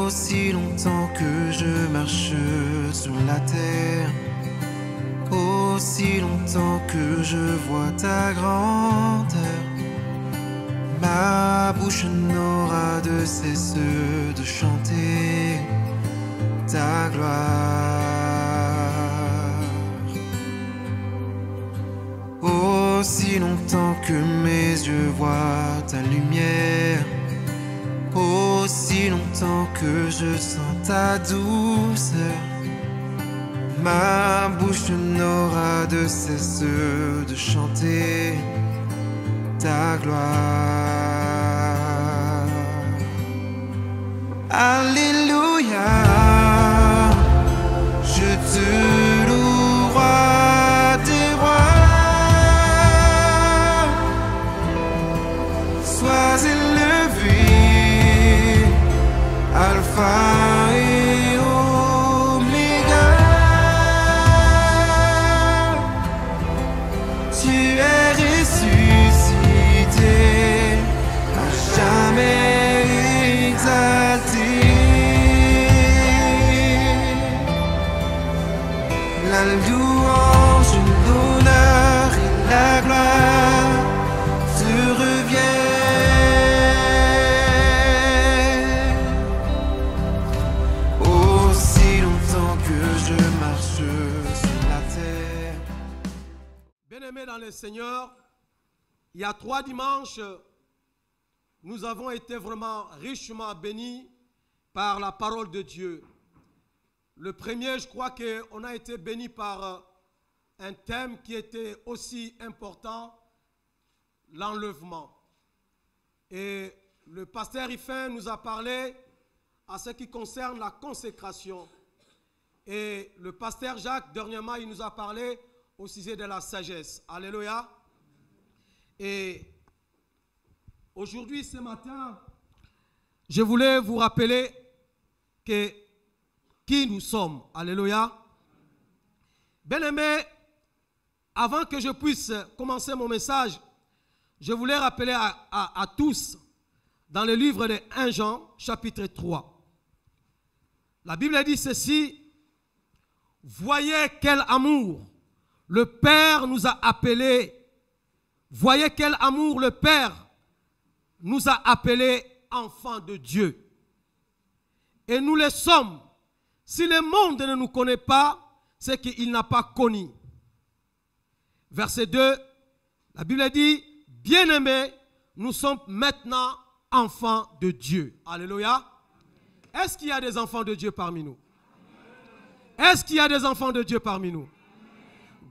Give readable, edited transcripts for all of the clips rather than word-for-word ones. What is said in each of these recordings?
Aussi longtemps que je marche sur la terre, aussi longtemps que je vois ta grandeur, ma bouche n'aura de cesse de chanter ta gloire. Aussi longtemps que mes yeux voient ta lumière, aussi longtemps que je sens ta douceur, ma bouche n'aura de cesse de chanter ta gloire. Alléluia, je te loue, roi des rois. Sois élevé, Alpha et Oméga. Tu es ressuscité, à jamais exalté. La louange, l'honneur et la gloire te reviennent. Aussi longtemps que je marche sur la terre. Bien-aimés dans le Seigneur, il y a 3 dimanches, nous avons été vraiment richement bénis par la parole de Dieu. Le premier, je crois qu'on a été bénis par un thème qui était aussi important, l'enlèvement. Et le pasteur Ifin nous a parlé à ce qui concerne la consécration. Et le pasteur Jacques, dernièrement, il nous a parlé au sujet de la sagesse. Alléluia. Et aujourd'hui, ce matin, je voulais vous rappeler qui nous sommes. Alléluia. Bien-aimés, avant que je puisse commencer mon message, je voulais rappeler à tous, dans le livre de 1 Jean, chapitre 3. La Bible dit ceci: voyez quel amour le Père nous a appelés. Voyez quel amour le Père nous a appelés enfants de Dieu. Et nous le sommes. Si le monde ne nous connaît pas, c'est qu'il n'a pas connu. Verset 2, la Bible dit: bien-aimés, nous sommes maintenant enfants de Dieu. Alléluia. Est-ce qu'il y a des enfants de Dieu parmi nous? Est-ce qu'il y a des enfants de Dieu parmi nous?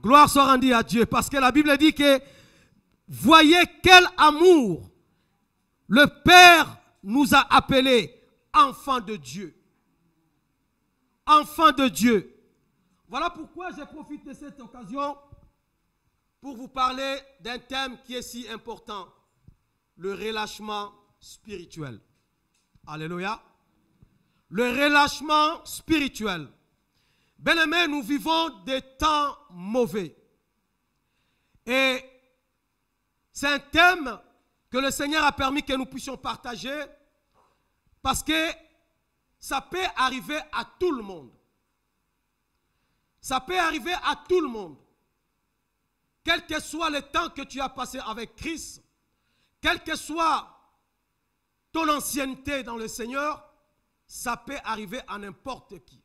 Gloire soit rendue à Dieu, parce que la Bible dit que voyez quel amour le Père nous a appelés enfants de Dieu. Enfants de Dieu. Voilà pourquoi je profite de cette occasion pour vous parler d'un thème qui est si important, le relâchement spirituel. Alléluia. Le relâchement spirituel. Bien-aimés, nous vivons des temps mauvais. Et c'est un thème que le Seigneur a permis que nous puissions partager, parce que ça peut arriver à tout le monde. Ça peut arriver à tout le monde. Quel que soit le temps que tu as passé avec Christ, quelle que soit ton ancienneté dans le Seigneur, ça peut arriver à n'importe qui.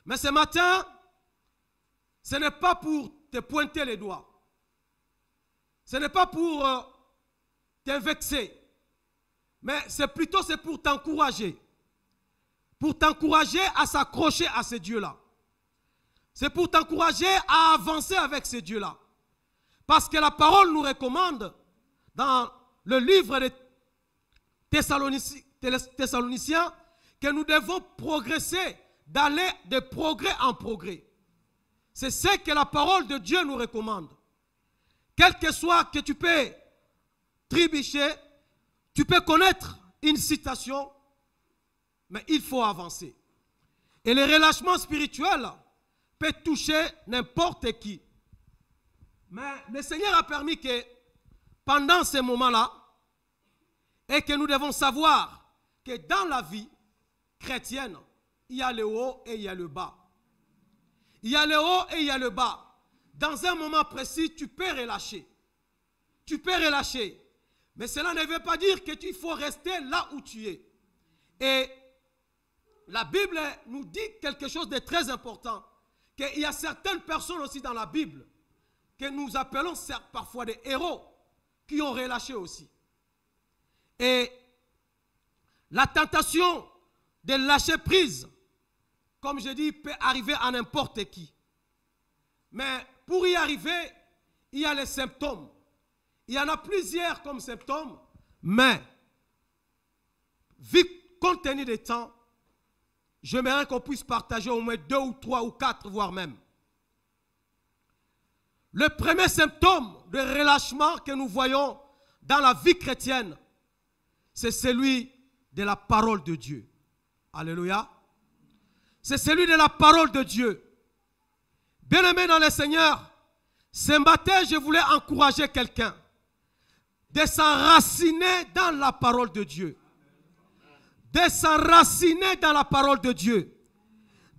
Mais ce matin, ce n'est pas pour te pointer les doigts. Ce n'est pas pour te vexer. Mais c'est plutôt pour t'encourager. Pour t'encourager à s'accrocher à ce Dieu-là. C'est pour t'encourager à avancer avec ce Dieu-là. Parce que la parole nous recommande, dans le livre des Thessaloniciens, que nous devons progresser, d'aller de progrès en progrès. C'est ce que la parole de Dieu nous recommande. Quel que soit que tu peux trébucher, tu peux connaître une citation, mais il faut avancer. Et le relâchement spirituel peut toucher n'importe qui. Mais le Seigneur a permis que pendant ces moments-là, et que nous devons savoir que dans la vie, chrétienne, il y a le haut et il y a le bas. Il y a le haut et il y a le bas. Dans un moment précis, tu peux relâcher. Tu peux relâcher. Mais cela ne veut pas dire que tu faut rester là où tu es. Et la Bible nous dit quelque chose de très important. Qu'il y a certaines personnes aussi dans la Bible que nous appelons parfois des héros qui ont relâché aussi. Et la tentation de lâcher prise, comme je dis, peut arriver à n'importe qui. Mais pour y arriver, il y a les symptômes. Il y en a plusieurs comme symptômes, mais compte tenu du temps, j'aimerais qu'on puisse partager au moins 2 ou 3 ou 4, voire même. Le premier symptôme de relâchement que nous voyons dans la vie chrétienne, c'est celui de la parole de Dieu. Alléluia. C'est celui de la parole de Dieu. Bien-aimés dans le Seigneur, ce matin, je voulais encourager quelqu'un de s'enraciner dans la parole de Dieu. De s'enraciner dans la parole de Dieu.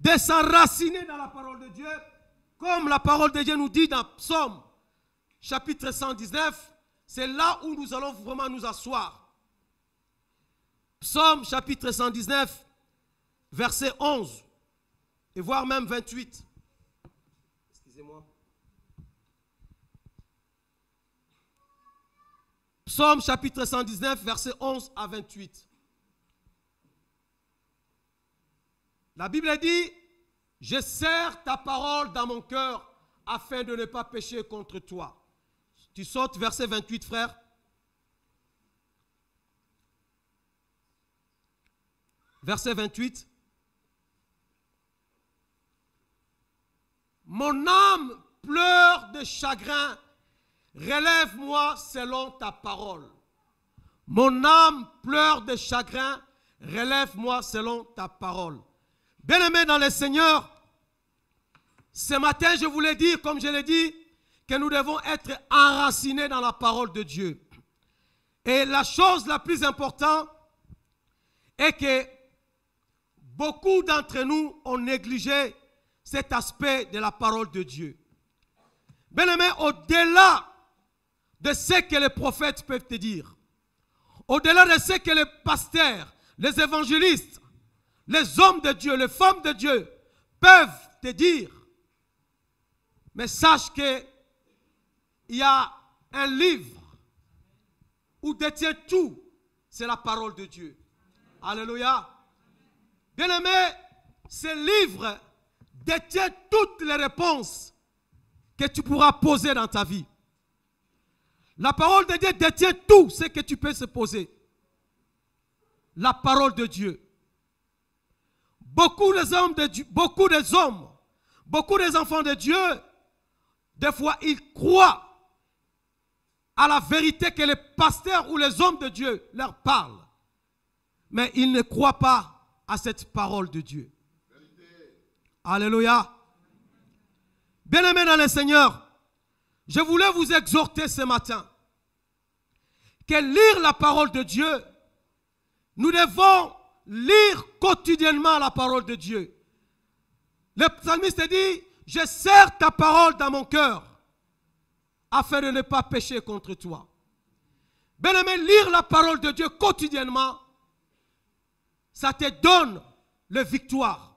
De s'enraciner dans la parole de Dieu, comme la parole de Dieu nous dit dans Psaume, chapitre 119, c'est là où nous allons vraiment nous asseoir. Psaume, chapitre 119, verset 11, et voire même 28. Excusez-moi. Psaume, chapitre 119, verset 11 à 28. La Bible dit, « Je serre ta parole dans mon cœur afin de ne pas pécher contre toi. » Tu sautes verset 28, frère. Verset 28. « Mon âme pleure de chagrin, relève-moi selon ta parole. » Mon âme pleure de chagrin, relève-moi selon ta parole. Bien-aimés dans le Seigneur, ce matin, je voulais dire, comme je l'ai dit, que nous devons être enracinés dans la parole de Dieu. Et la chose la plus importante est que beaucoup d'entre nous ont négligé cet aspect de la parole de Dieu. Bien-aimés, au-delà de ce que les prophètes peuvent te dire, au-delà de ce que les pasteurs, les évangélistes, les hommes de Dieu, les femmes de Dieu peuvent te dire, mais sache qu'il y a un livre où détient tout, c'est la parole de Dieu. Alléluia. Bien-aimé, ce livre détient toutes les réponses que tu pourras poser dans ta vie. La parole de Dieu détient tout ce que tu peux se poser. La parole de Dieu. Beaucoup des hommes de Dieu, beaucoup des enfants de Dieu, des fois ils croient à la vérité que les pasteurs ou les hommes de Dieu leur parlent. Mais ils ne croient pas à cette parole de Dieu. Alléluia. Bien-aimés dans le Seigneur, je voulais vous exhorter ce matin que lire la parole de Dieu, nous devons lire quotidiennement la parole de Dieu. Le psalmiste dit, je serre ta parole dans mon cœur afin de ne pas pécher contre toi. Bien-aimé, lire la parole de Dieu quotidiennement, ça te donne la victoire.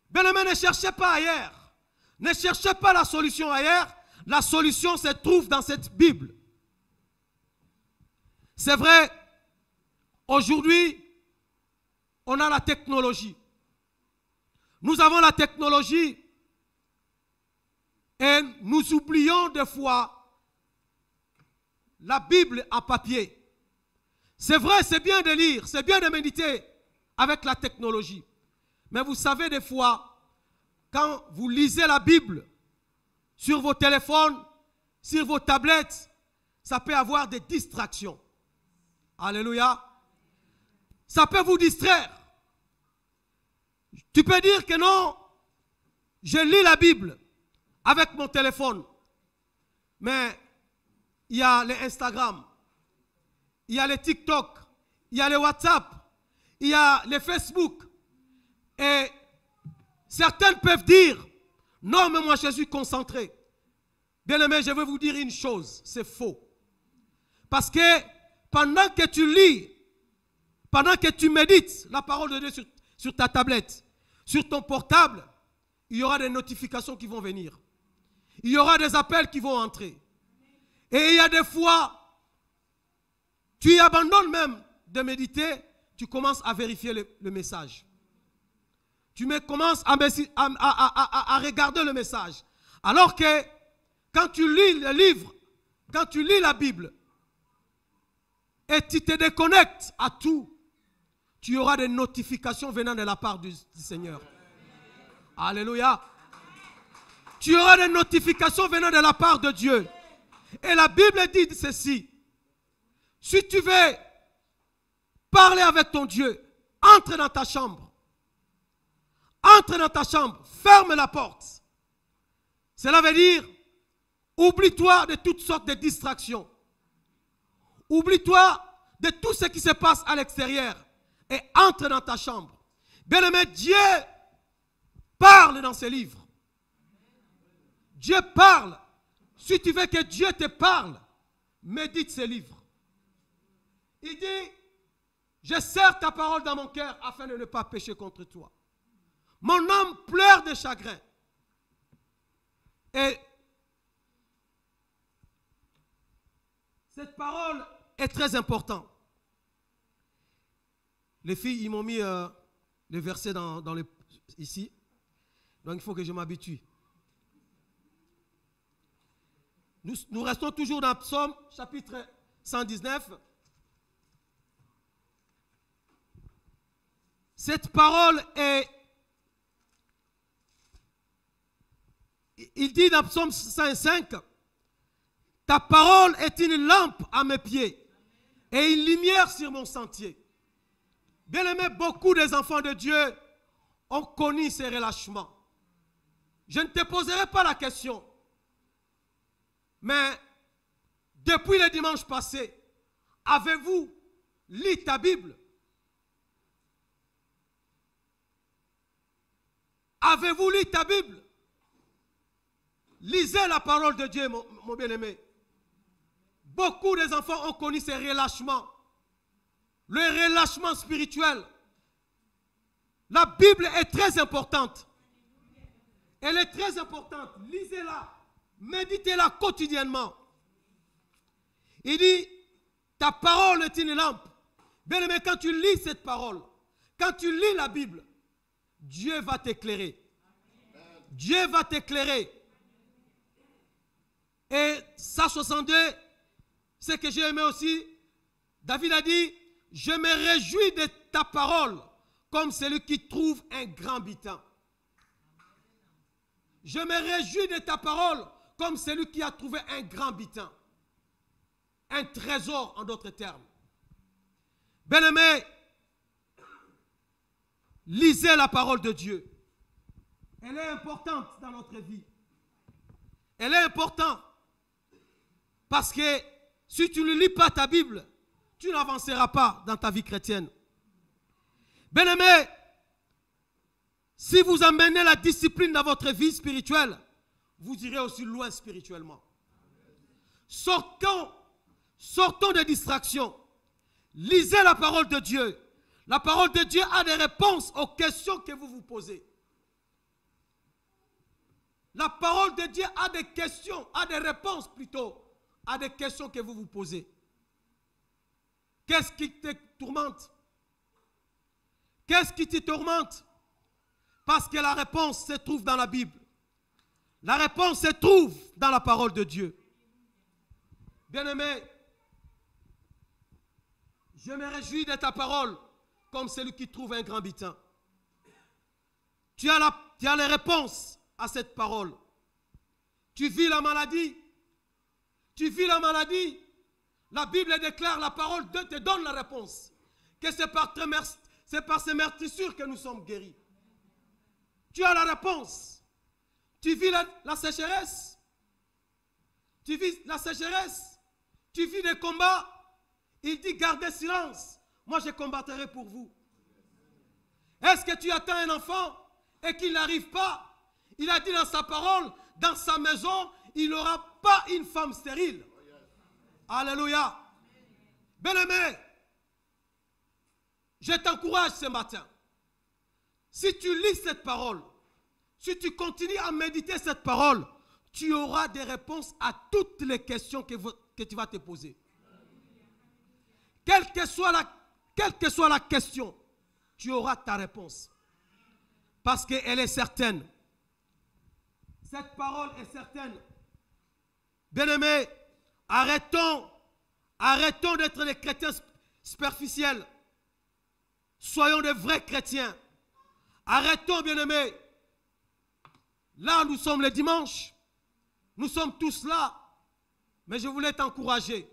Bien-aimé, ne cherchez pas ailleurs. Ne cherchez pas la solution ailleurs. La solution se trouve dans cette Bible. C'est vrai, aujourd'hui, on a la technologie. Nous avons la technologie et nous oublions des fois la Bible en papier. C'est vrai, c'est bien de lire, c'est bien de méditer avec la technologie. Mais vous savez des fois, quand vous lisez la Bible sur vos téléphones, sur vos tablettes, ça peut avoir des distractions. Alléluia. Ça peut vous distraire. Tu peux dire que non, je lis la Bible avec mon téléphone. Mais il y a les Instagram, il y a les TikTok, il y a les WhatsApp, il il y a les Facebook. Et certaines peuvent dire, non, mais moi je suis concentré. Bien-aimé, je vais vous dire une chose, c'est faux. Parce que pendant que tu lis, pendant que tu médites la parole de Dieu sur ta tablette, sur ton portable, il y aura des notifications qui vont venir. Il y aura des appels qui vont entrer. Et il y a des fois, tu abandonnes même de méditer, tu commences à vérifier le message. Tu commences à regarder le message. Alors que quand tu lis le livre, quand tu lis la Bible, et tu te déconnectes à tout, tu auras des notifications venant de la part du Seigneur. Alléluia. Tu auras des notifications venant de la part de Dieu. Et la Bible dit ceci. Si tu veux parler avec ton Dieu, entre dans ta chambre. Entre dans ta chambre, ferme la porte. Cela veut dire, oublie-toi de toutes sortes de distractions. Oublie-toi de tout ce qui se passe à l'extérieur et entre dans ta chambre. Bien-aimé, Dieu parle dans ses livres. Dieu parle. Si tu veux que Dieu te parle, médite ses livres. Il dit, je serre ta parole dans mon cœur afin de ne pas pécher contre toi. Mon âme pleure de chagrin. Et cette parole est très importante. Les filles, ils m'ont mis les versets ici. Donc il faut que je m'habitue. Nous restons toujours dans Psaume, chapitre 119. Cette parole est... Il dit dans Psaume 105, ta parole est une lampe à mes pieds et une lumière sur mon sentier. Bien-aimé, beaucoup des enfants de Dieu ont connu ces relâchements. Je ne te poserai pas la question, mais depuis le dimanche passé, avez-vous lu ta Bible? Avez-vous lu ta Bible? Lisez la parole de Dieu, mon bien-aimé. Beaucoup des enfants ont connu ces relâchements. Le relâchement spirituel. La Bible est très importante. Elle est très importante. Lisez-la. Méditez-la quotidiennement. Il dit, ta parole est une lampe. Bien-aimé, quand tu lis cette parole, quand tu lis la Bible, Dieu va t'éclairer. Dieu va t'éclairer. Et Psaume 62, ce que j'ai aimé aussi, David a dit, je me réjouis de ta parole comme celui qui trouve un grand butin. Je me réjouis de ta parole comme celui qui a trouvé un grand butin. Un trésor en d'autres termes. Bien-aimés, lisez la parole de Dieu. Elle est importante dans notre vie. Elle est importante. Parce que si tu ne lis pas ta Bible, tu n'avanceras pas dans ta vie chrétienne. Bien-aimés, si vous amenez la discipline dans votre vie spirituelle, vous irez aussi loin spirituellement. Sortons des distractions. Lisez la parole de Dieu. La parole de Dieu a des réponses aux questions que vous vous posez. La parole de Dieu a des questions, a des réponses plutôt, à des questions que vous vous posez. Qu'est-ce qui te tourmente? Qu'est-ce qui te tourmente? Parce que la réponse se trouve dans la Bible. La réponse se trouve dans la parole de Dieu. Bien-aimé, je me réjouis de ta parole comme celui qui trouve un grand butin. Tu as les réponses à cette parole. Tu vis la maladie. Tu vis la maladie. La Bible déclare, la parole de Dieu te donne la réponse. Que c'est par ces meurtrissures que nous sommes guéris. Tu as la réponse. Tu vis la sécheresse. Tu vis la sécheresse. Tu vis des combats. Il dit, gardez silence. Moi, je combattrai pour vous. Est-ce que tu attends un enfant et qu'il n'arrive pas? Il a dit dans sa parole, dans sa maison, il n'aura pas une femme stérile. Alléluia. Bien-aimé, je t'encourage ce matin. Si tu lis cette parole, si tu continues à méditer cette parole, tu auras des réponses à toutes les questions que tu vas te poser. Quelle que soit la question, tu auras ta réponse. Parce qu'elle est certaine. Cette parole est certaine. Bien-aimés, arrêtons d'être des chrétiens superficiels. Soyons des vrais chrétiens. Arrêtons, bien-aimés. Là, nous sommes le dimanche. Nous sommes tous là. Mais je voulais t'encourager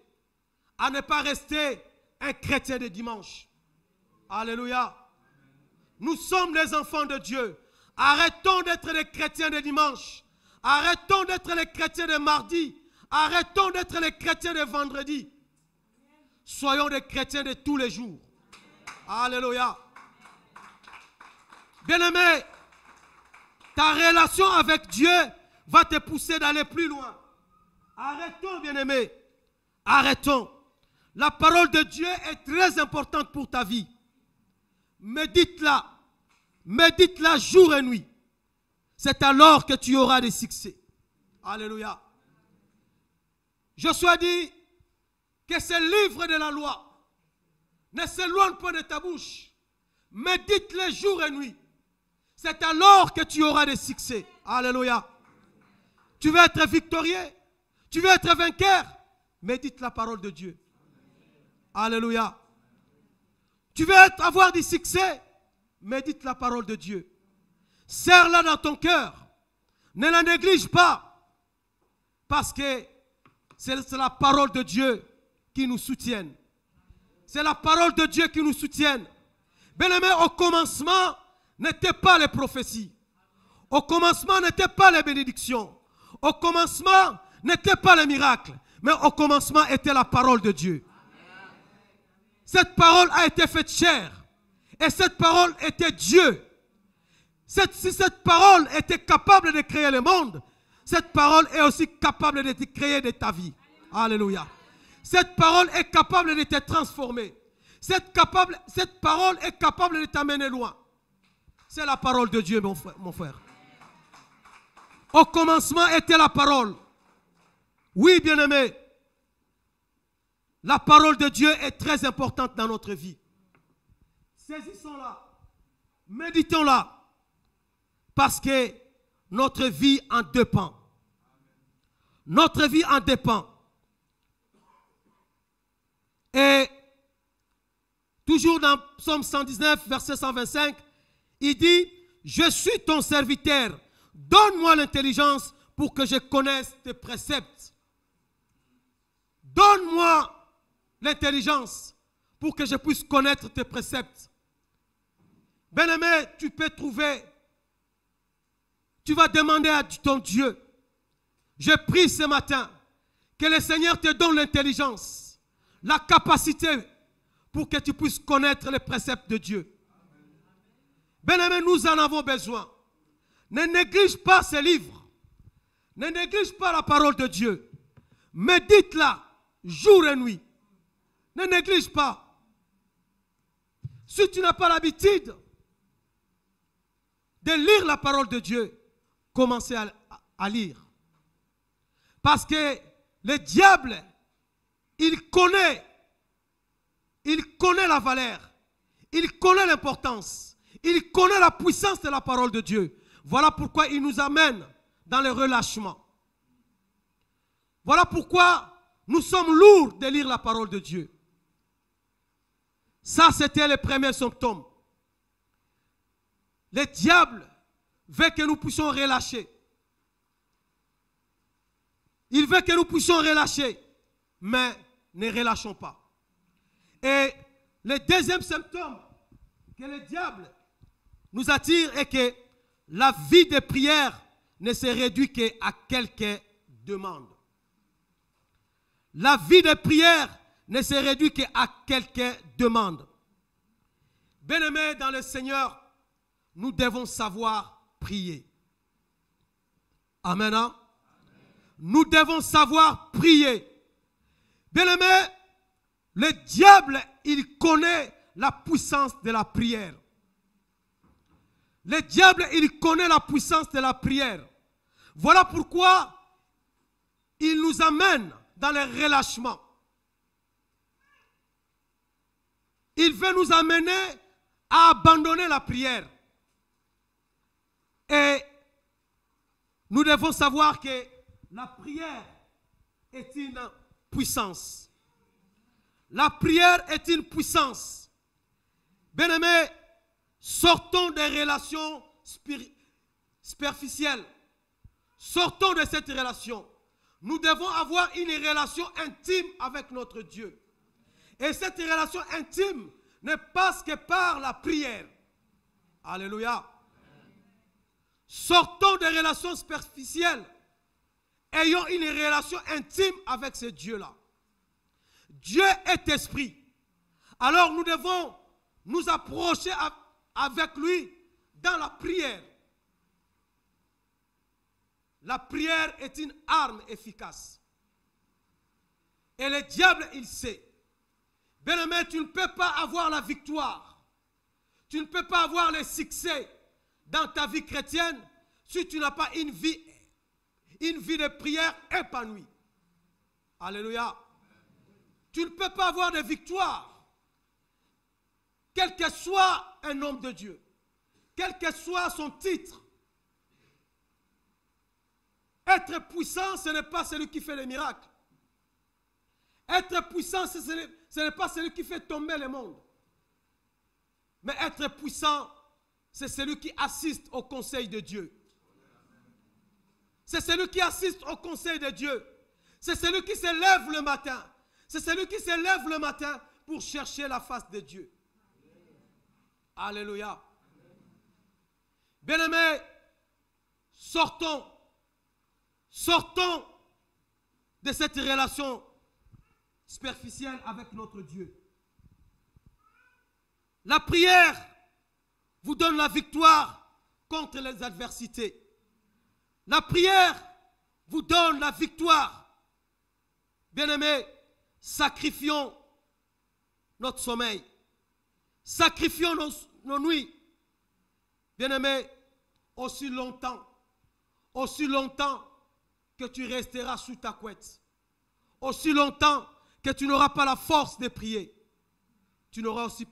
à ne pas rester un chrétien de dimanche. Alléluia. Nous sommes les enfants de Dieu. Arrêtons d'être les chrétiens de dimanche. Arrêtons d'être les chrétiens de mardi. Arrêtons d'être les chrétiens de vendredi. Soyons des chrétiens de tous les jours. Alléluia. Bien-aimé, ta relation avec Dieu va te pousser d'aller plus loin. Arrêtons, bien-aimé. Arrêtons. La parole de Dieu est très importante pour ta vie. Médite-la. Médite-la jour et nuit. C'est alors que tu auras des succès. Alléluia. Josué dit que ce livre de la loi ne s'éloigne pas de ta bouche. Médite-le jour et nuit. C'est alors que tu auras des succès. Alléluia. Tu veux être victorieux? Tu veux être vainqueur? Médite la parole de Dieu. Alléluia. Tu veux avoir du succès? Médite la parole de Dieu. Serre-la dans ton cœur. Ne la néglige pas. Parce que c'est la parole de Dieu qui nous soutient. C'est la parole de Dieu qui nous soutient. Bien-aimé, au commencement n'étaient pas les prophéties. Au commencement n'étaient pas les bénédictions. Au commencement n'étaient pas les miracles. Mais au commencement était la parole de Dieu. Cette parole a été faite chair. Et cette parole était Dieu. Si cette parole était capable de créer le monde, cette parole est aussi capable de te créer de ta vie. Alléluia. Cette parole est capable de te transformer. Cette parole est capable de t'amener loin. C'est la parole de Dieu, mon frère. Au commencement était la parole. Oui, bien-aimé. La parole de Dieu est très importante dans notre vie. Saisissons-la. Méditons-la. Parce que notre vie en dépend. Notre vie en dépend. Et toujours dans Psaume 119, verset 125, il dit, je suis ton serviteur. Donne-moi l'intelligence pour que je connaisse tes préceptes. Donne-moi l'intelligence pour que je puisse connaître tes préceptes. Bien-aimé, tu peux trouver. Tu vas demander à ton Dieu. Je prie ce matin que le Seigneur te donne l'intelligence, la capacité pour que tu puisses connaître les préceptes de Dieu. Bien-aimé, nous en avons besoin. Ne néglige pas ces livres. Ne néglige pas la parole de Dieu. Médite-la jour et nuit. Ne néglige pas. Si tu n'as pas l'habitude de lire la parole de Dieu, commencez à lire. Parce que le diable, il connaît la valeur, il connaît l'importance, il connaît la puissance de la parole de Dieu. Voilà pourquoi il nous amène dans le relâchement. Voilà pourquoi nous sommes lourds de lire la parole de Dieu. Ça, c'était le premier symptôme. Le diable veut que nous puissions relâcher. Il veut que nous puissions relâcher, mais ne relâchons pas. Et le deuxième symptôme que le diable nous attire est que la vie de prière ne se réduit qu'à quelques demandes. La vie de prière ne se réduit qu'à quelques demandes. Bien-aimés dans le Seigneur, nous devons savoir prier. Amen. Hein? Nous devons savoir prier. Bien-aimé, le diable, il connaît la puissance de la prière. Le diable, il connaît la puissance de la prière. Voilà pourquoi il nous amène dans le relâchement. Il veut nous amener à abandonner la prière. Et nous devons savoir que la prière est une puissance. La prière est une puissance. Bien-aimés, sortons des relations superficielles. Sortons de cette relation. Nous devons avoir une relation intime avec notre Dieu. Et cette relation intime ne passe que par la prière. Alléluia. Sortons des relations superficielles. Ayons une relation intime avec ce Dieu-là. Dieu est esprit. Alors nous devons nous approcher avec lui dans la prière. La prière est une arme efficace. Et le diable, il sait. Bien-aimé, tu ne peux pas avoir la victoire. Tu ne peux pas avoir le succès dans ta vie chrétienne si tu n'as pas une vie de prière épanouie. Alléluia. Tu ne peux pas avoir de victoire. Quel que soit un homme de Dieu, quel que soit son titre. Être puissant, ce n'est pas celui qui fait les miracles. Être puissant, ce n'est pas celui qui fait tomber le monde. Mais être puissant, c'est celui qui assiste au conseil de Dieu. C'est celui qui assiste au conseil de Dieu. C'est celui qui se lève le matin. C'est celui qui se lève le matin pour chercher la face de Dieu. Alléluia. Bien-aimés, sortons de cette relation superficielle avec notre Dieu. La prière vous donne la victoire contre les adversités. La prière vous donne la victoire. Bien-aimés, sacrifions notre sommeil. Sacrifions nos nuits. Bien-aimés, aussi longtemps que tu resteras sous ta couette, aussi longtemps que tu n'auras pas la force de prier, tu n'auras aussi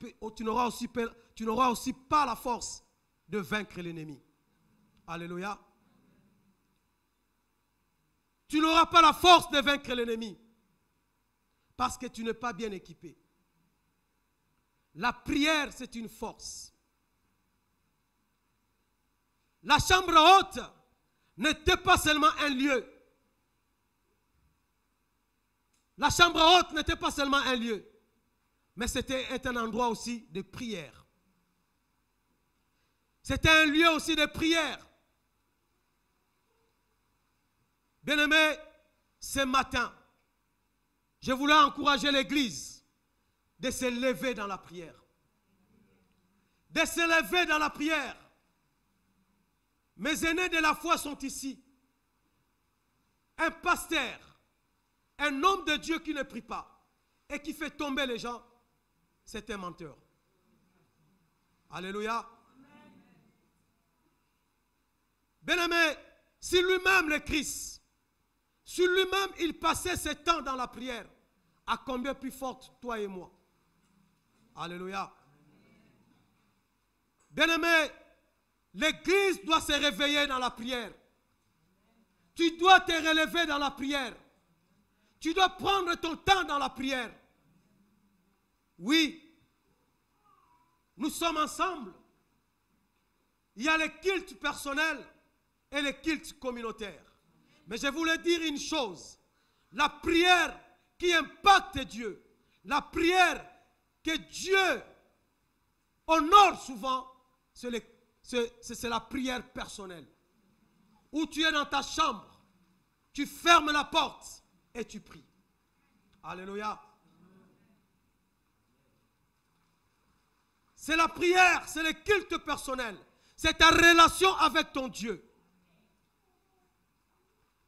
pas la force de vaincre l'ennemi. Alléluia. Tu n'auras pas la force de vaincre l'ennemi parce que tu n'es pas bien équipé. La prière, c'est une force. La chambre haute n'était pas seulement un lieu. La chambre haute n'était pas seulement un lieu, mais c'était un endroit aussi de prière. C'était un lieu aussi de prière. Bien-aimés, ce matin, je voulais encourager l'Église de se lever dans la prière. De se lever dans la prière. Mes aînés de la foi sont ici. Un pasteur, un homme de Dieu qui ne prie pas et qui fait tomber les gens, c'est un menteur. Alléluia. Bien-aimé, si lui-même, le Christ, si lui-même il passait ses temps dans la prière, à combien plus forte toi et moi? Alléluia. Bien-aimé, l'Église doit se réveiller dans la prière. Tu dois te relever dans la prière. Tu dois prendre ton temps dans la prière. Oui, nous sommes ensemble. Il y a le culte personnel et le culte communautaire. Mais je voulais dire une chose. La prière qui impacte Dieu, la prière que Dieu honore souvent, c'est la prière personnelle. Où tu es dans ta chambre, tu fermes la porte et tu pries. Alléluia. C'est la prière, c'est le culte personnel. C'est ta relation avec ton Dieu.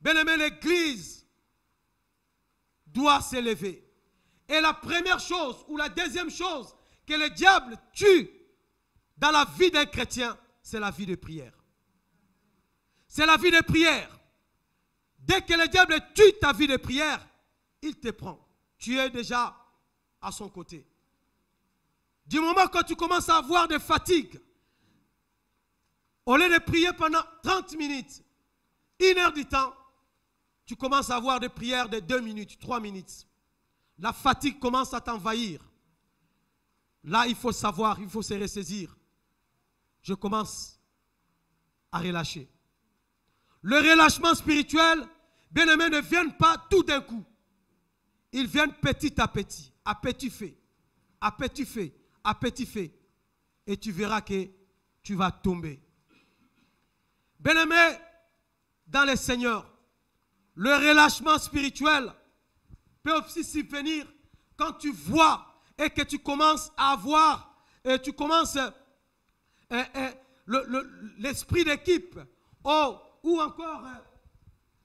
Bien-aimé, l'Église doit s'élever. Et la première chose, ou la deuxième chose, que le diable tue dans la vie d'un chrétien, c'est la vie de prière. C'est la vie de prière. Dès que le diable tue ta vie de prière, il te prend. Tu es déjà à son côté. Du moment que tu commences à avoir des fatigues, au lieu de prier pendant 30 minutes, 1 heure du temps, tu commences à avoir des prières de 2 minutes, 3 minutes. La fatigue commence à t'envahir. Là, il faut savoir, il faut se ressaisir. Je commence à relâcher. Le relâchement spirituel, bien aimé, ne vient pas tout d'un coup. Il vient petit à petit feu, à petit feu, à petit feu. Et tu verras que tu vas tomber. Bien aimé, dans le Seigneur, le relâchement spirituel peut aussi subvenir quand tu vois et que tu commences à avoir, et tu commences l'esprit d'équipe, ou encore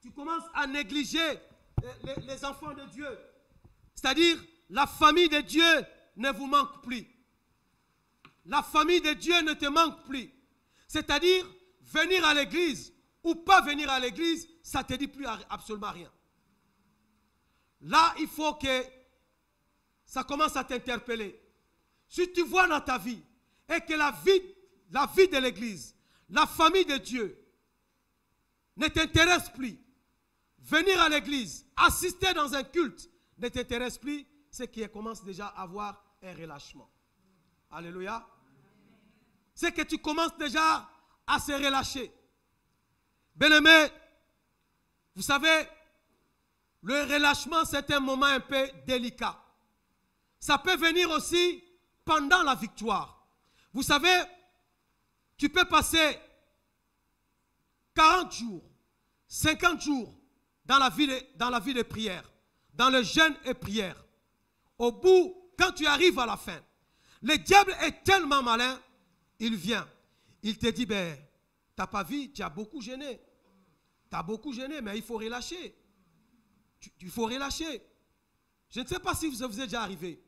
tu commences à négliger les enfants de Dieu. C'est-à-dire, la famille de Dieu ne vous manque plus. La famille de Dieu ne te manque plus. C'est-à-dire, venir à l'église ou pas venir à l'église, ça ne te dit plus absolument rien. Là, il faut que ça commence à t'interpeller. Si tu vois dans ta vie et que la vie de l'église, la famille de Dieu ne t'intéresse plus, venir à l'église, assister dans un culte ne t'intéresse plus, c'est qu'il commence déjà à avoir un relâchement. Alléluia. C'est que tu commences déjà à se relâcher. Bien-aimé, vous savez, le relâchement, c'est un moment un peu délicat. Ça peut venir aussi pendant la victoire. Vous savez, tu peux passer 40 jours, 50 jours dans la vie de prière, dans le jeûne et prière. Au bout, quand tu arrives à la fin, le diable est tellement malin, il vient. Il te dit, ben, tu n'as pas vu, tu as beaucoup gêné. Tu as beaucoup gêné, mais il faut relâcher. Il faut relâcher. Je ne sais pas si vous êtes déjà arrivé.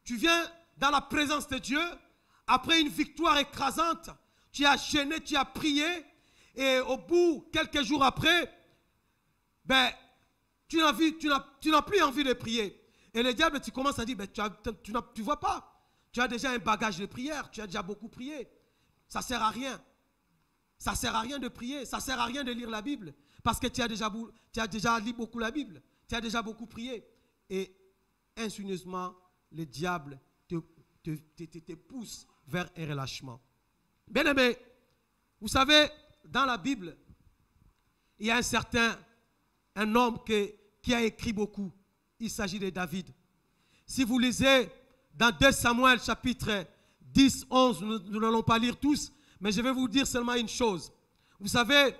Tu viens dans la présence de Dieu, après une victoire écrasante, tu as gêné, tu as prié, et au bout, quelques jours après, ben, tu n'as plus envie de prier. Et le diable, tu commences à dire, ben, tu ne vois pas. Tu as déjà un bagage de prière, tu as déjà beaucoup prié. Ça ne sert à rien. Ça ne sert à rien de prier, ça ne sert à rien de lire la Bible. Parce que tu as déjà lu beaucoup la Bible, tu as déjà beaucoup prié. Et insigneusement, le diable te pousse vers un relâchement. Bien aimé, vous savez, dans la Bible, il y a un homme qui a écrit beaucoup. Il s'agit de David. Si vous lisez dans 2 Samuel chapitre 10, 11, nous n'allons pas lire tous, mais je vais vous dire seulement une chose. Vous savez,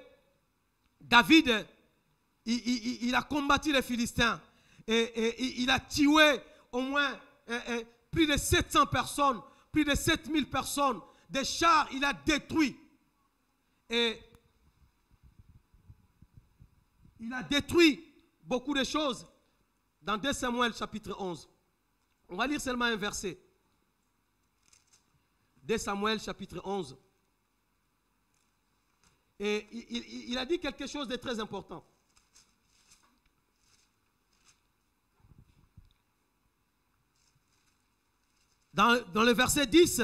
David, il a combattu les Philistins et il a tué au moins plus de 700 personnes, plus de 7000 personnes. Des chars, il a détruit. Et il a détruit beaucoup de choses dans 2 Samuel chapitre 11. On va lire seulement un verset. 2 Samuel chapitre 11. Et il a dit quelque chose de très important. Dans le verset 10,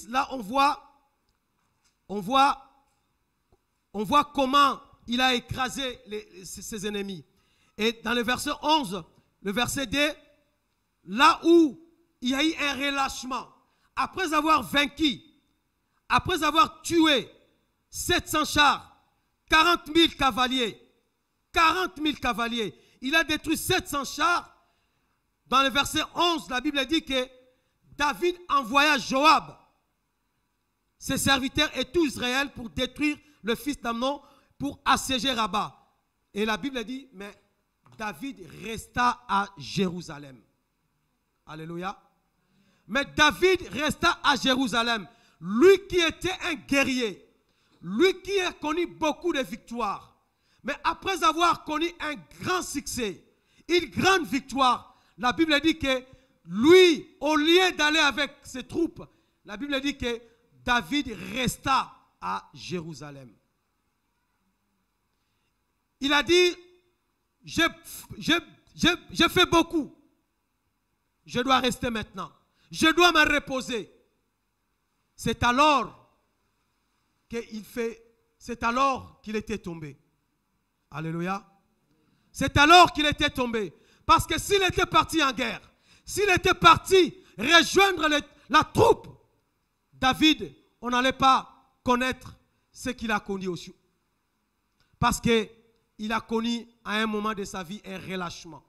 là on voit comment il a écrasé ses ennemis. Et dans le verset 11, le verset 2, là où il y a eu un relâchement, après avoir vaincu, après avoir tué 700 chars, 40 000 cavaliers, il a détruit 700 chars. Dans le verset 11, la Bible dit que David envoya Joab, ses serviteurs et tout Israël pour détruire le fils d'Amnon, pour assiéger Rabat. Et la Bible dit, mais David resta à Jérusalem. Alléluia. Mais David resta à Jérusalem. lui qui était un guerrier, lui qui a connu beaucoup de victoires, mais après avoir connu un grand succès, une grande victoire, la Bible dit que lui, au lieu d'aller avec ses troupes, la Bible dit que David resta à Jérusalem. Il a dit, j'ai fait beaucoup. Je dois rester maintenant. Je dois me reposer. C'est alors qu'il était tombé. Alléluia. C'est alors qu'il était tombé. Parce que s'il était parti en guerre, s'il était parti rejoindre la troupe, David, on n'allait pas connaître ce qu'il a connu aussi. Parce qu'il a connu à un moment de sa vie un relâchement.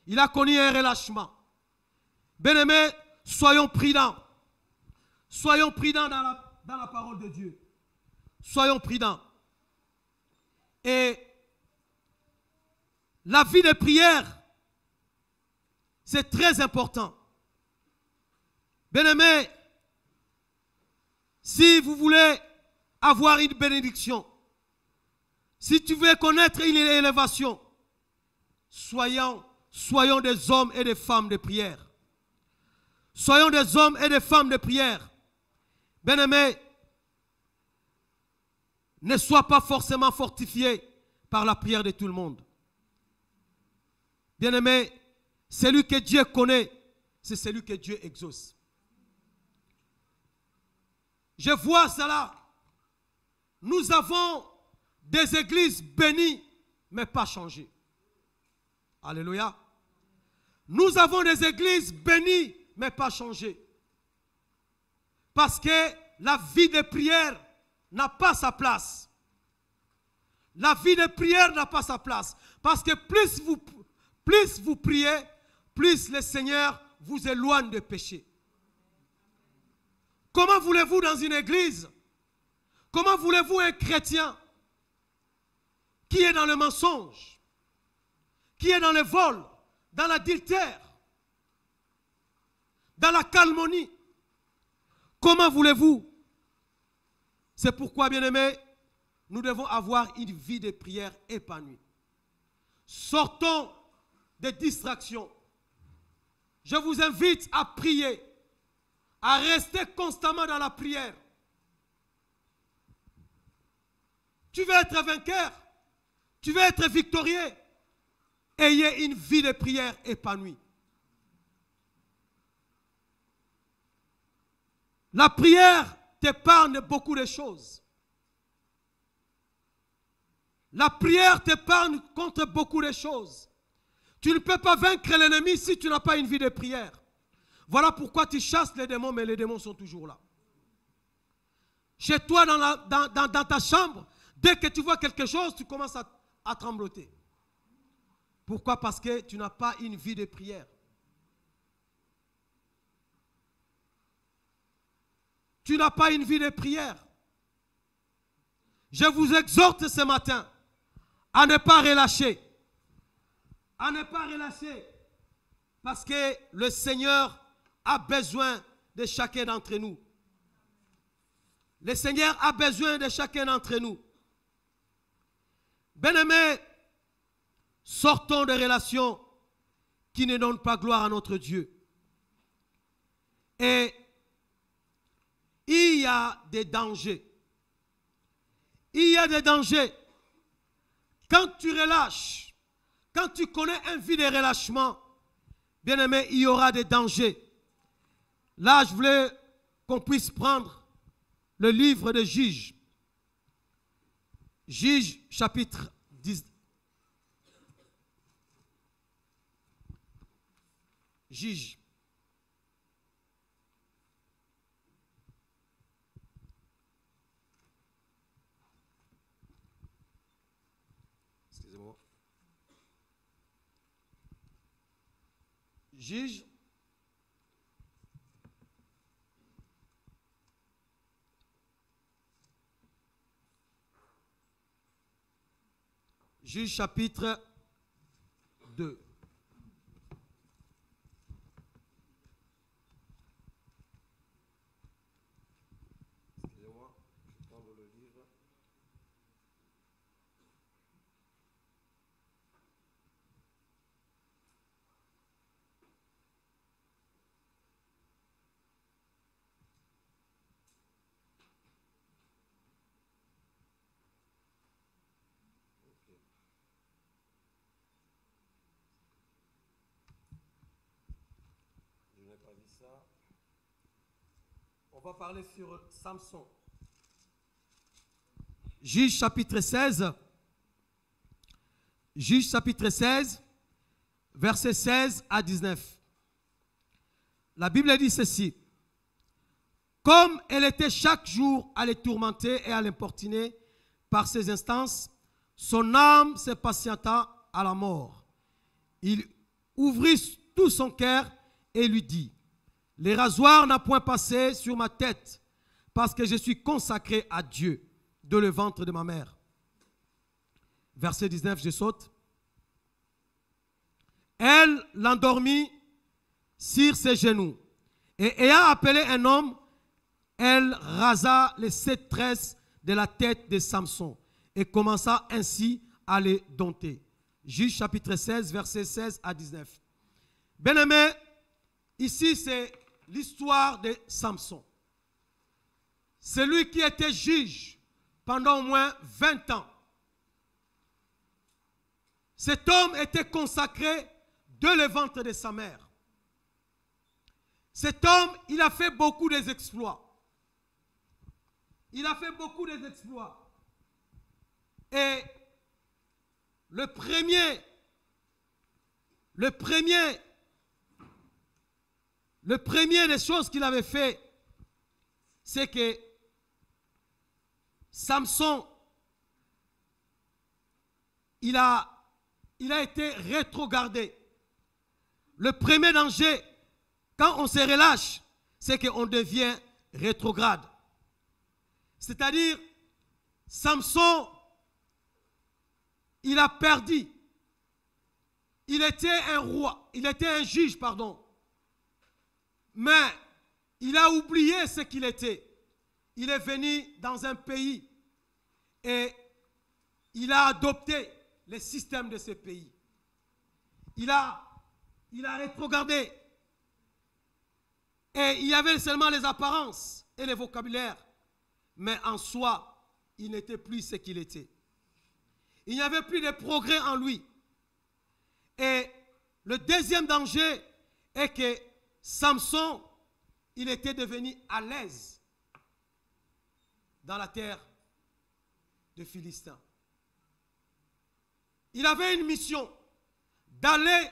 Il a connu un relâchement. Bien-aimés, soyons prudents. Soyons prudents dans la parole de Dieu. Soyons prudents. Et la vie de prière, c'est très important. Bien-aimés, si vous voulez avoir une bénédiction, si tu veux connaître une élévation, soyons des hommes et des femmes de prière. Soyons des hommes et des femmes de prière. Bien-aimés, ne sois pas forcément fortifié par la prière de tout le monde. Bien-aimé, celui que Dieu connaît, c'est celui que Dieu exauce. Je vois cela. Nous avons des églises bénies, mais pas changées. Alléluia. Nous avons des églises bénies, mais pas changées. Parce que la vie de prière n'a pas sa place. La vie de prière n'a pas sa place. Parce que plus vous priez, plus le Seigneur vous éloigne des péchés. Comment voulez-vous dans une église? Comment voulez-vous un chrétien qui est dans le mensonge, qui est dans le vol, dans l'adultère, dans la calomnie? Comment voulez-vous? C'est pourquoi, bien-aimés, nous devons avoir une vie de prière épanouie. Sortons des distractions. Je vous invite à prier, à rester constamment dans la prière. Tu veux être vainqueur, tu veux être victorieux, ayez une vie de prière épanouie. La prière t'épargne beaucoup de choses. La prière t'épargne contre beaucoup de choses. Tu ne peux pas vaincre l'ennemi si tu n'as pas une vie de prière. Voilà pourquoi tu chasses les démons, mais les démons sont toujours là. Chez toi, dans ta chambre, dès que tu vois quelque chose, tu commences à trembloter. Pourquoi? Parce que tu n'as pas une vie de prière. Tu n'as pas une vie de prière. Je vous exhorte ce matin à ne pas relâcher. À ne pas relâcher. Parce que le Seigneur a besoin de chacun d'entre nous. Le Seigneur a besoin de chacun d'entre nous. Bien-aimés, sortons des relations qui ne donnent pas gloire à notre Dieu. Et il y a des dangers. Il y a des dangers. Quand tu relâches, quand tu connais un vie de relâchement, bien aimé, il y aura des dangers. Là, je voulais qu'on puisse prendre le livre de Juges. Juges, chapitre 10. Juges. Excusez-moi. Juges. Juges chapitre 2. ça. On va parler sur Samson. Juge chapitre 16. Juge chapitre 16, versets 16 à 19. La Bible dit ceci. Comme elle était chaque jour à les tourmenter et à l'importuner par ses instances, son âme se patienta à la mort. Il ouvrit tout son cœur et lui dit, « Les rasoirs n'ont point passé sur ma tête, parce que je suis consacré à Dieu, de le ventre de ma mère. » Verset 19, je saute. Elle l'endormit sur ses genoux. Et ayant appelé un homme, elle rasa les 7 tresses de la tête de Samson et commença ainsi à les dompter. Juge chapitre 16, versets 16 à 19. Bien-aimés, ici c'est l'histoire de Samson. C'est lui qui était juge pendant au moins 20 ans. Cet homme était consacré de le ventre de sa mère. Cet homme, il a fait beaucoup d'exploits. Il a fait beaucoup d'exploits. Et le premier des choses qu'il avait fait, c'est que Samson, il a été rétrogradé. Le premier danger, quand on se relâche, c'est qu'on devient rétrograde. C'est-à-dire, Samson, il a perdu. Il était un roi, il était un juge, pardon. Mais il a oublié ce qu'il était. Il est venu dans un pays et il a adopté les systèmes de ce pays. Il a rétrogradé. Et il y avait seulement les apparences et les vocabulaires. Mais en soi, il n'était plus ce qu'il était. Il n'y avait plus de progrès en lui. Et le deuxième danger est que Samson, il était devenu à l'aise dans la terre de Philistins. Il avait une mission d'aller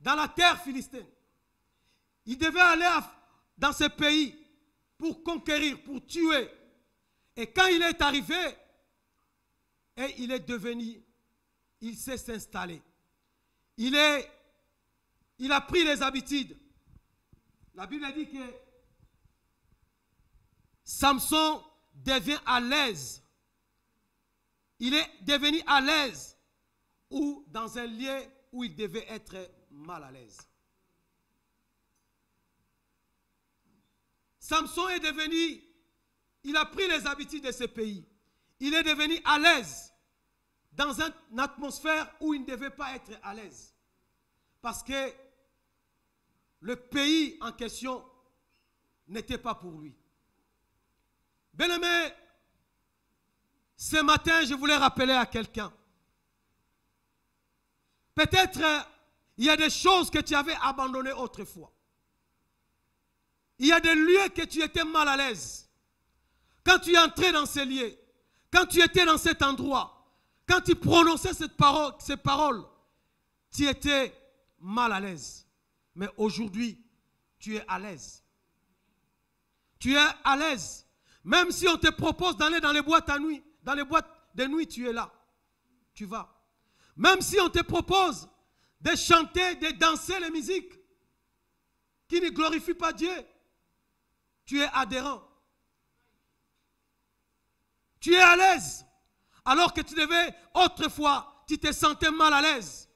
dans la terre philistine. Il devait aller dans ce pays pour conquérir, pour tuer. Et quand il est arrivé, et il est devenu, il s'est installé. Il a pris les habitudes. La Bible dit que Samson devient à l'aise. Il est devenu à l'aise ou dans un lieu où il devait être mal à l'aise. Samson est devenu, il a pris les habitudes de ce pays. Il est devenu à l'aise dans une atmosphère où il ne devait pas être à l'aise. Parce que le pays en question n'était pas pour lui. Bien-aimé, ce matin, je voulais rappeler à quelqu'un. Peut-être il y a des choses que tu avais abandonnées autrefois. Il y a des lieux que tu étais mal à l'aise. Quand tu entrais dans ces lieux, quand tu étais dans cet endroit, quand tu prononçais ces paroles, tu étais mal à l'aise. Mais aujourd'hui, tu es à l'aise. Tu es à l'aise. Même si on te propose d'aller dans les boîtes à nuit, dans les boîtes de nuit, tu es là. Tu vas. Même si on te propose de chanter, de danser les musiques qui ne glorifient pas Dieu, tu es adhérent. Tu es à l'aise. Alors que tu devais, autrefois, tu te sentais mal à l'aise.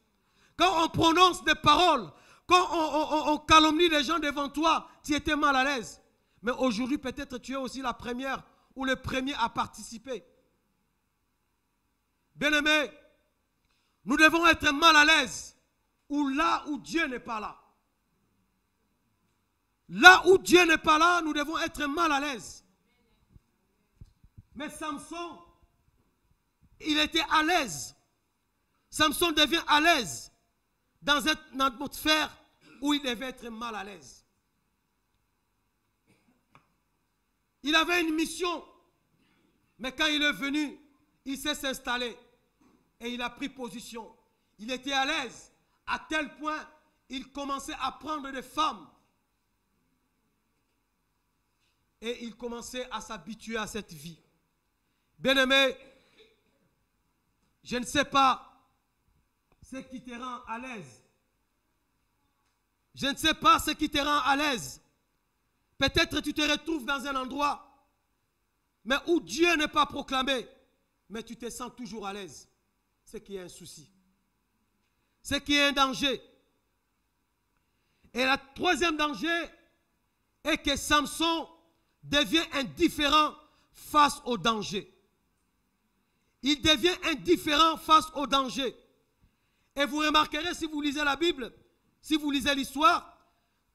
Quand on prononce des paroles, quand on calomnie les gens devant toi, tu étais mal à l'aise. Mais aujourd'hui, peut-être tu es aussi la première ou le premier à participer. Bien-aimés, nous devons être mal à l'aise ou là où Dieu n'est pas là. Là où Dieu n'est pas là, nous devons être mal à l'aise. Mais Samson, il était à l'aise. Samson devient à l'aise dans une atmosphère où il devait être mal à l'aise. Il avait une mission. Mais quand il est venu, il s'est installé et il a pris position. Il était à l'aise à tel point il commençait à prendre des femmes. Et il commençait à s'habituer à cette vie. Bien-aimé, je ne sais pas ce qui te rend à l'aise. Je ne sais pas ce qui te rend à l'aise. Peut-être tu te retrouves dans un endroit mais où Dieu n'est pas proclamé, mais tu te sens toujours à l'aise. C'est qu'il y a un souci. C'est qu'il y a un danger. Et le troisième danger est que Samson devient indifférent face au danger. Il devient indifférent face au danger. Et vous remarquerez si vous lisez la Bible, si vous lisez l'histoire,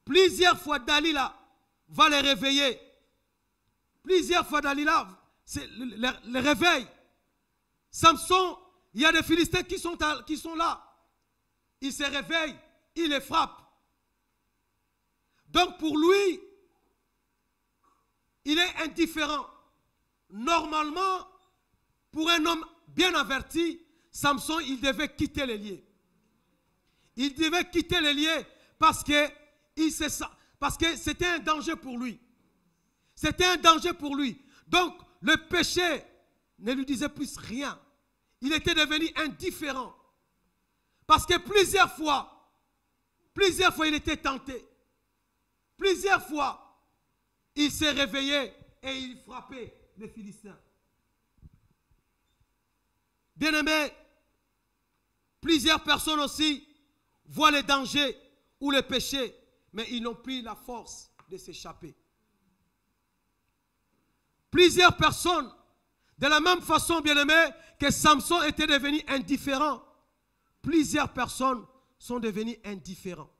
plusieurs fois Dalila va les réveiller. Plusieurs fois Dalila les réveille. Samson, il y a des Philistins qui sont là. Il se réveille, il les frappe. Donc pour lui, il est indifférent. Normalement, pour un homme bien averti, Samson, il devait quitter les lieux. Il devait quitter les lieux parce que c'était un danger pour lui. C'était un danger pour lui. Donc, le péché ne lui disait plus rien. Il était devenu indifférent. Parce que plusieurs fois, il était tenté. Plusieurs fois, il s'est réveillé et il frappait les Philistins. Bien-aimés, plusieurs personnes aussi voient les dangers ou les péchés, mais ils n'ont plus la force de s'échapper. Plusieurs personnes, de la même façon, bien-aimés, que Samson était devenu indifférent, plusieurs personnes sont devenues indifférents.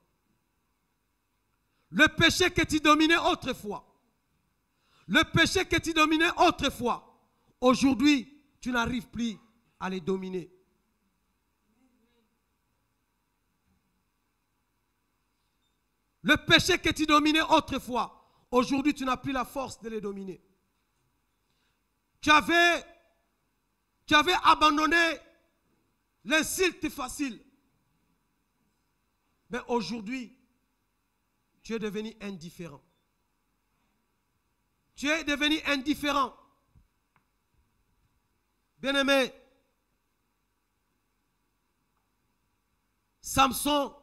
Le péché que tu dominais autrefois, aujourd'hui, tu n'arrives plus à les dominer. Le péché que tu dominais autrefois, aujourd'hui, tu n'as plus la force de les dominer. Tu avais abandonné l'insulte facile. Mais aujourd'hui, tu es devenu indifférent. Tu es devenu indifférent. Bien-aimé, Samson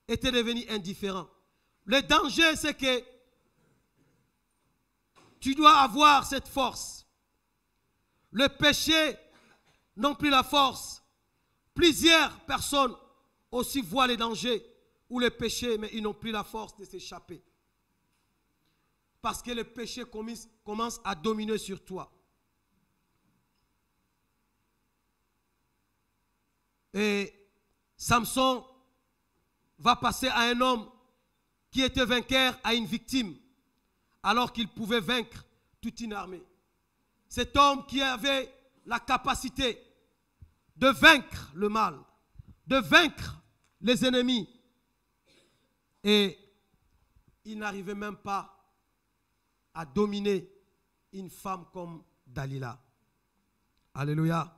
était devenu indifférent. Le danger, c'est que tu dois avoir cette force. Le péché n'a plus la force. Plusieurs personnes aussi voient les dangers ou les péchés, mais ils n'ont plus la force de s'échapper. Parce que le péché commence à dominer sur toi. Et Samson va passer à un homme qui était vainqueur à une victime, alors qu'il pouvait vaincre toute une armée. Cet homme qui avait la capacité de vaincre le mal, de vaincre les ennemis. Et il n'arrivait même pas à dominer une femme comme Dalila. Alléluia.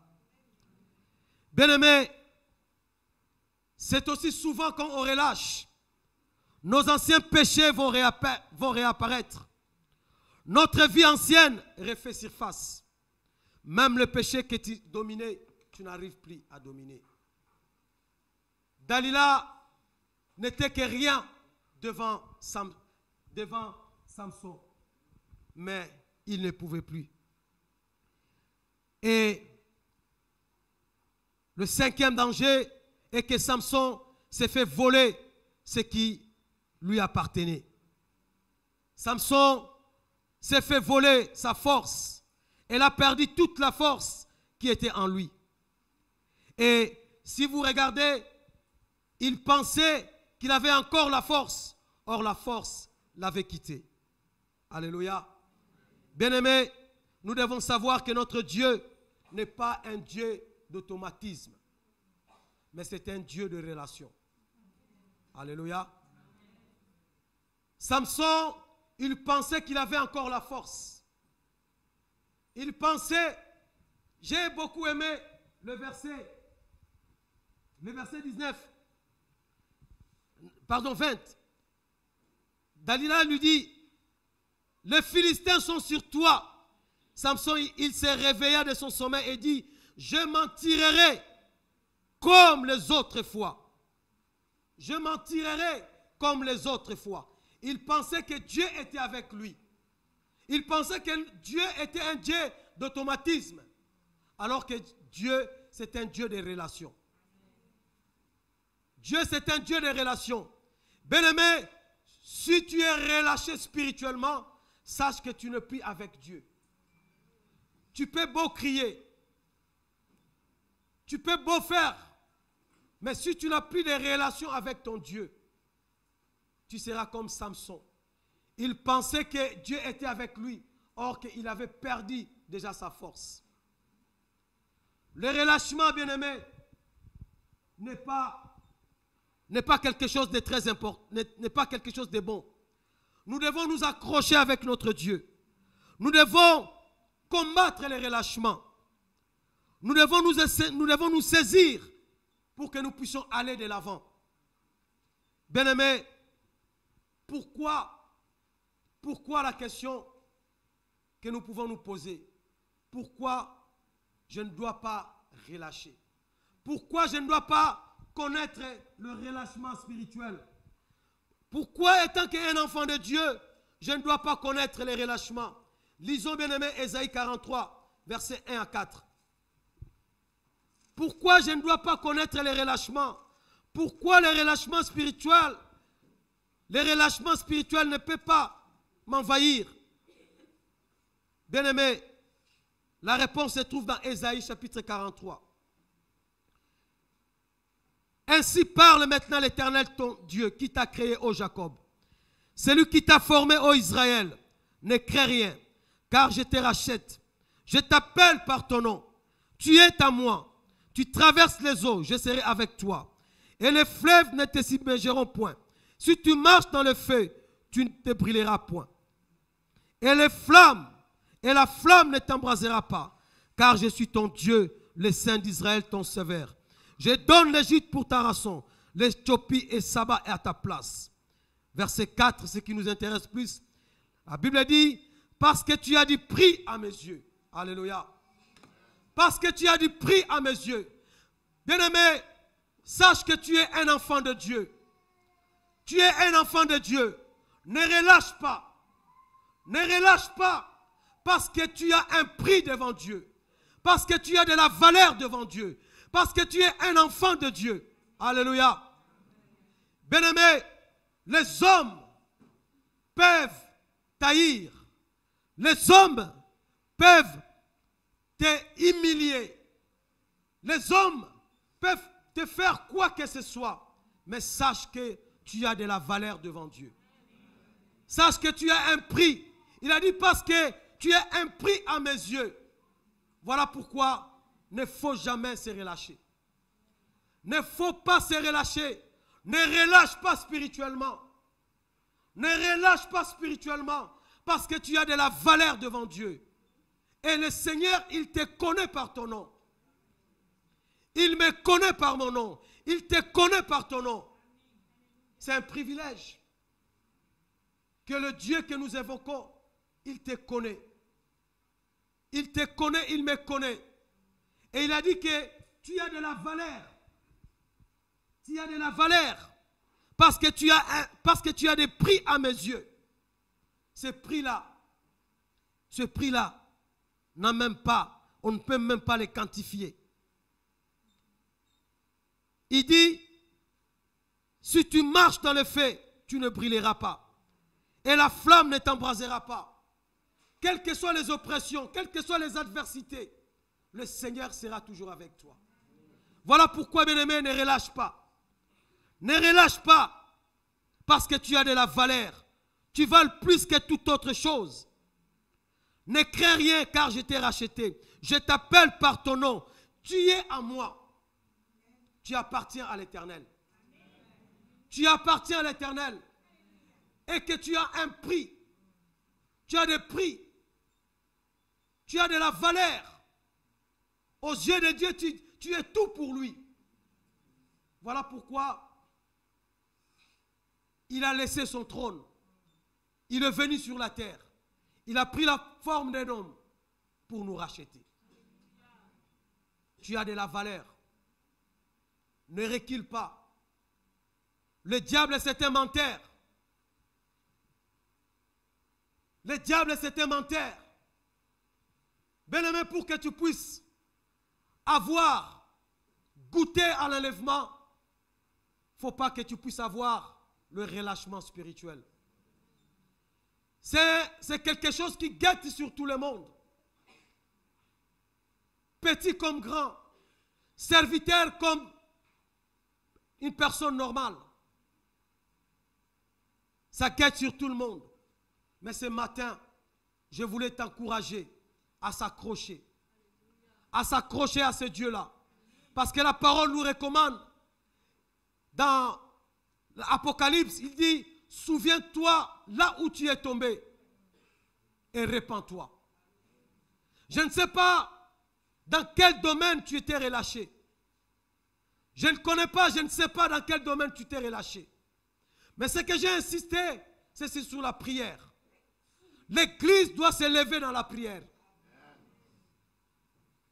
Bien-aimés, c'est aussi souvent quand on relâche, nos anciens péchés vont réapparaître. Notre vie ancienne refait surface. Même le péché que tu dominais, tu n'arrives plus à dominer. Dalila n'était que rien devant Samson. Mais il ne pouvait plus. Et le cinquième danger est que Samson s'est fait voler ce qui lui appartenait. Samson s'est fait voler sa force. Elle a perdu toute la force qui était en lui. Et si vous regardez, il pensait qu'il avait encore la force. Or, la force l'avait quitté. Alléluia. Bien-aimés, nous devons savoir que notre Dieu n'est pas un Dieu d'automatisme, mais c'est un Dieu de relation. Alléluia. Samson, il pensait qu'il avait encore la force. Il pensait, j'ai beaucoup aimé le verset 19, pardon 20. Dalila lui dit, les Philistins sont sur toi. Samson, il s'est réveillé de son sommeil et dit, je m'en tirerai comme les autres fois. Je m'en tirerai comme les autres fois. Il pensait que Dieu était avec lui. Il pensait que Dieu était un Dieu d'automatisme. Alors que Dieu, c'est un Dieu de relations. Dieu, c'est un Dieu de relations. Bien-aimé, si tu es relâché spirituellement, sache que tu ne pries avec Dieu. Tu peux beau crier. Tu peux beau faire. Mais si tu n'as plus de relations avec ton Dieu, tu seras comme Samson. Il pensait que Dieu était avec lui, or qu'il avait perdu déjà sa force. Le relâchement, bien-aimé, n'est pas quelque chose de très important, n'est pas quelque chose de bon. Nous devons nous accrocher avec notre Dieu. Nous devons combattre les relâchements. Nous devons nous saisir pour que nous puissions aller de l'avant. Bien-aimé, pourquoi la question que nous pouvons nous poser? Pourquoi je ne dois pas relâcher? Pourquoi je ne dois pas connaître le relâchement spirituel? Pourquoi, étant qu'un enfant de Dieu, je ne dois pas connaître les relâchements? Lisons, bien-aimé, Ésaïe 43, versets 1 à 4. Pourquoi je ne dois pas connaître les relâchements? Pourquoi les relâchements spirituels ne peuvent pas m'envahir? Bien-aimé, la réponse se trouve dans Ésaïe chapitre 43. Ainsi parle maintenant l'Éternel ton Dieu qui t'a créé, ô Jacob. Celui qui t'a formé, ô Israël. Ne crains rien, car je te rachète. Je t'appelle par ton nom. Tu es à moi. Tu traverses les eaux, je serai avec toi. Et les fleuves ne te submergeront point. Si tu marches dans le feu, tu ne te brûleras point. Et la flamme ne t'embrasera pas, car je suis ton Dieu, le Saint d'Israël, ton Sauveur. Je donne l'Égypte pour ta rançon, l'Éthiopie et Saba est à ta place. Verset 4, ce qui nous intéresse plus. La Bible dit, parce que tu as du prix à mes yeux. Alléluia. Parce que tu as du prix à mes yeux. Bien-aimé, sache que tu es un enfant de Dieu. Tu es un enfant de Dieu. Ne relâche pas. Ne relâche pas. Parce que tu as un prix devant Dieu. Parce que tu as de la valeur devant Dieu. Parce que tu es un enfant de Dieu. Alléluia. Bien-aimé, les hommes peuvent t'haïr. Les hommes peuvent te humilier. Les hommes peuvent te faire quoi que ce soit. Mais sache que tu as de la valeur devant Dieu. Sache que tu as un prix. Il a dit parce que tu as un prix à mes yeux. Voilà pourquoi il ne faut jamais se relâcher. Ne faut pas se relâcher. Ne relâche pas spirituellement. Ne relâche pas spirituellement parce que tu as de la valeur devant Dieu. Et le Seigneur, il te connaît par ton nom. Il me connaît par mon nom. Il te connaît par ton nom. C'est un privilège que le Dieu que nous évoquons, il te connaît. Il te connaît, il me connaît. Et il a dit que tu as de la valeur. Tu as de la valeur. Parce que tu as des prix à mes yeux. Ce prix-là, n'a même pas, on ne peut même pas les quantifier. Il dit, si tu marches dans le feu, tu ne brûleras pas. Et la flamme ne t'embrasera pas. Quelles que soient les oppressions, quelles que soient les adversités, le Seigneur sera toujours avec toi. Voilà pourquoi, bien-aimé, ne relâche pas. Ne relâche pas. Parce que tu as de la valeur. Tu vales plus que toute autre chose. Ne crains rien car je t'ai racheté. Je t'appelle par ton nom. Tu es à moi. Tu appartiens à l'Éternel. Tu appartiens à l'Éternel. Et que tu as un prix. Tu as des prix. Tu as de la valeur. Aux yeux de Dieu, tu es tout pour lui. Voilà pourquoi il a laissé son trône. Il est venu sur la terre. Il a pris la forme d'un homme pour nous racheter. Tu as de la valeur. Ne recule pas. Le diable, c'est un menteur. Le diable, c'est un menteur. Bien-aimé, pour que tu puisses avoir goûté à l'enlèvement, il ne faut pas que tu puisses avoir le relâchement spirituel. C'est quelque chose qui guette sur tout le monde. Petit comme grand, serviteur comme une personne normale. Ça guette sur tout le monde. Mais ce matin, je voulais t'encourager à s'accrocher. À s'accrocher à ce Dieu-là. Parce que la parole nous recommande, dans l'Apocalypse, il dit, souviens-toi là où tu es tombé et répands-toi. Je ne sais pas dans quel domaine tu étais relâché. Je ne connais pas, je ne sais pas dans quel domaine tu t'es relâché. Mais ce que j'ai insisté, c'est sur la prière. L'Église doit se lever dans la prière.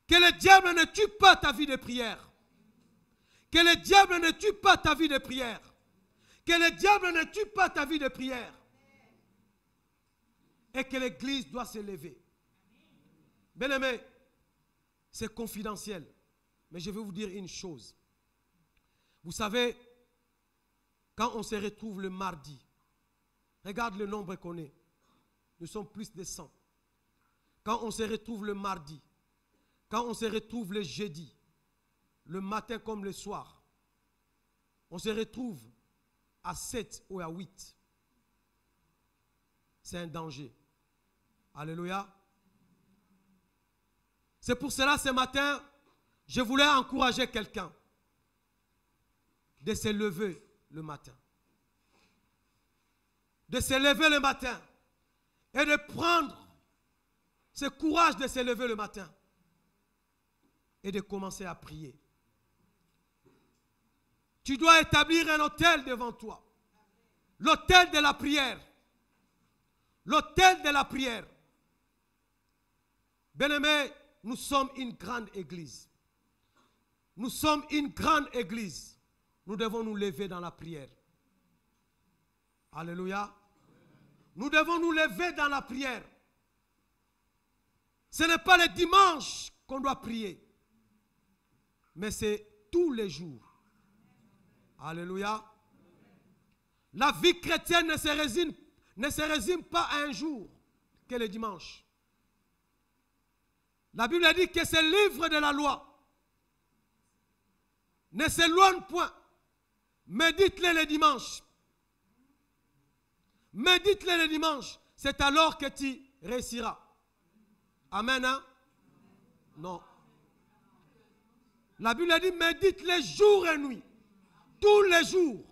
Que le diable ne tue pas ta vie de prière. Que le diable ne tue pas ta vie de prière. Que le diable ne tue pas ta vie de prière. Et que l'Église doit se lever. Bien-aimés, c'est confidentiel. Mais je vais vous dire une chose. Vous savez, quand on se retrouve le mardi, regarde le nombre qu'on est. Nous sommes plus de 100. Quand on se retrouve le mardi, quand on se retrouve le jeudi, le matin comme le soir, on se retrouve à 7 ou à 8. C'est un danger. Alléluia. C'est pour cela ce matin, je voulais encourager quelqu'un de se lever le matin. De se lever le matin et de prendre ce courage de se lever le matin et de commencer à prier. Tu dois établir un autel devant toi. L'autel de la prière. L'autel de la prière. Bien-aimés, nous sommes une grande église. Nous sommes une grande église. Nous devons nous lever dans la prière. Alléluia. Nous devons nous lever dans la prière. Ce n'est pas le dimanche qu'on doit prier, mais c'est tous les jours. Alléluia. La vie chrétienne ne se résume pas à un jour que le dimanche. La Bible dit que ce livre de la loi ne s'éloigne point. Médite-le le dimanche. Médite-le le dimanche. C'est alors que tu réussiras. Amen, hein? Non. La Bible dit médite-le jour et nuit. Tous les jours.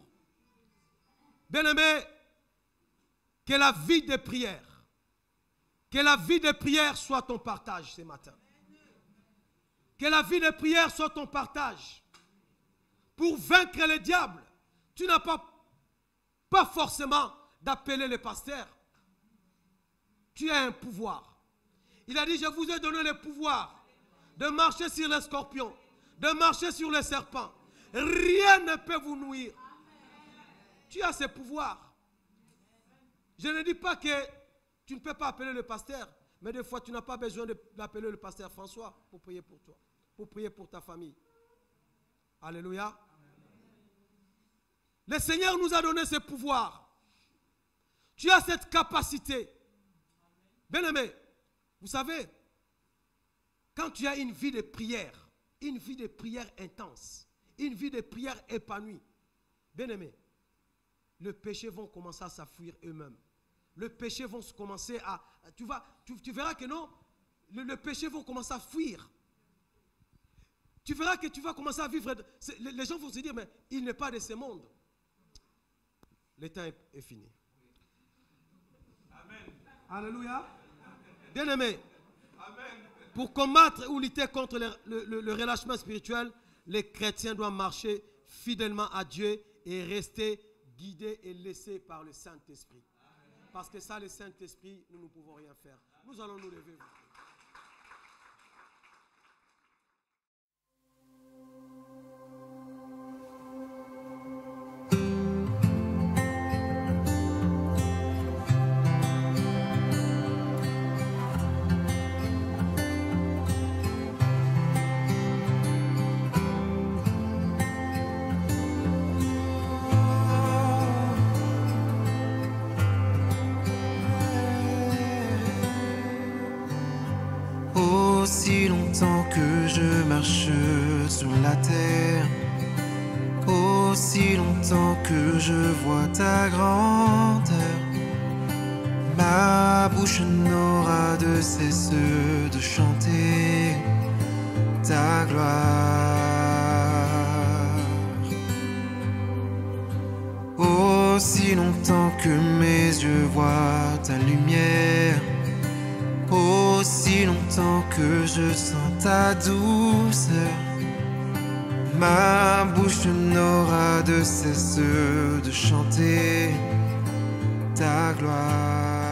Bien-aimé, que la vie de prière, soit ton partage ce matin. Que la vie de prière soit ton partage. Pour vaincre le diable, tu n'as pas forcément d'appeler le pasteur. Tu as un pouvoir. Il a dit, je vous ai donné le pouvoir de marcher sur les scorpions, de marcher sur les serpents. Rien ne peut vous nuire. Tu as ce pouvoir. Je ne dis pas que tu ne peux pas appeler le pasteur, mais des fois tu n'as pas besoin d'appeler le pasteur François pour prier pour toi, pour prier pour ta famille. Alléluia. Le Seigneur nous a donné ce pouvoir. Tu as cette capacité. Bien-aimé, vous savez, quand tu as une vie de prière intense, une vie de prière épanouie, bien-aimé, les péchés vont commencer à s'enfuir eux-mêmes. Les péchés vont commencer à... Tu verras que non, les péchés vont commencer à fuir. Tu verras que tu vas commencer à vivre... Les gens vont se dire, mais il n'est pas de ce monde. Le temps est fini. Amen. Alléluia. Bien-aimé. Amen. Pour combattre ou lutter contre le relâchement spirituel, les chrétiens doivent marcher fidèlement à Dieu et rester guidés et laissés par le Saint-Esprit. Parce que sans le Saint-Esprit, nous ne pouvons rien faire. Nous allons nous lever. Aussi longtemps que je marche sur la terre, aussi longtemps que je vois ta grandeur, ma bouche n'aura de cesse de chanter ta gloire. Aussi longtemps que mes yeux voient ta lumière, aussi longtemps que je sens ta douceur, ma bouche n'aura de cesse de chanter ta gloire.